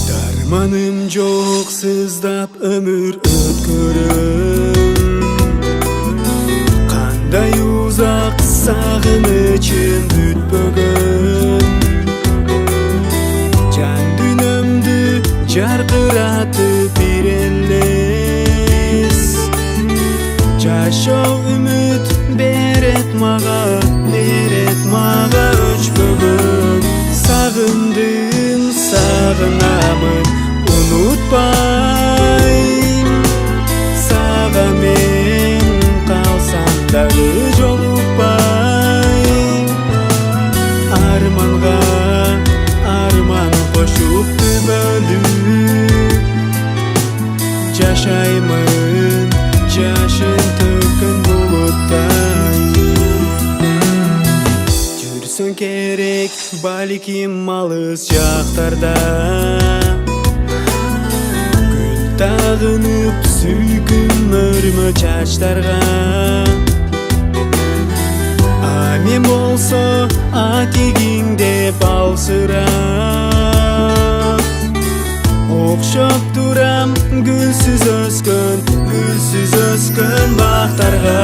Darmanım жоқ сыздап ömür ötkөрөм. Кандай узак сагынычым бүтпөгөн. Жан дүнөмдү жаркыратып бир элес. Жашоо үмүт берет мага өчпөгөн. Сагындым, сагынамын, унутпай. Сага мен калсам дагы жолукпай. Арманга арман кошуп бөлүп жашаймын, жашын төккөн булуттай. Жүрсөң керек балким алыс жактарда. Гүл тагынып сүйкүм өрмө чачтарга. А мен болсо акигиңде балсырап. Окшоп турам гүлсүз өскөн бактарга.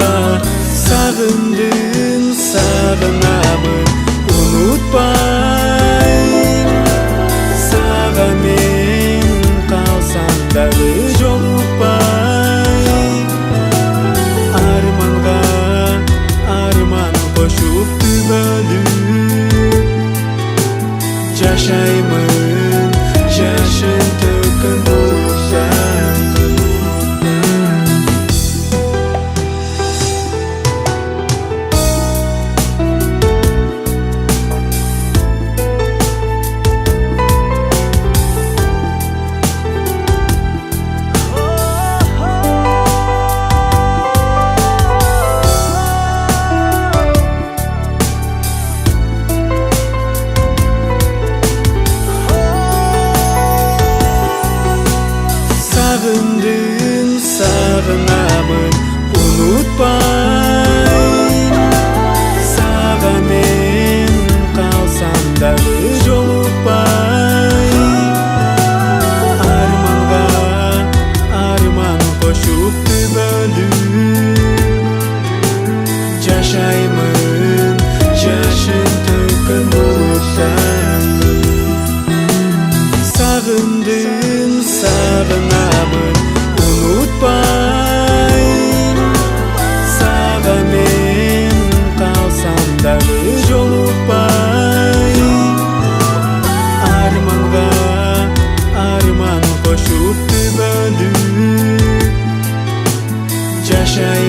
Сагындым, сагынамын, унутпай. Сага мен калсам дагы жолукпай. Арманга арман кошуп бөлүп жашаймын, жашын төккөн булуттай. Сагындым, сагынамын, унутпай. Сага мен калсам дагы жолукпай. Арманга арман кошуп бөлүп жашаймын, жашын төккөн булуттай. Сагындым, сагынамын, унутпай. Сага мен калсам дагы жолукпай. Арманга арман кошуп бөлүп жашай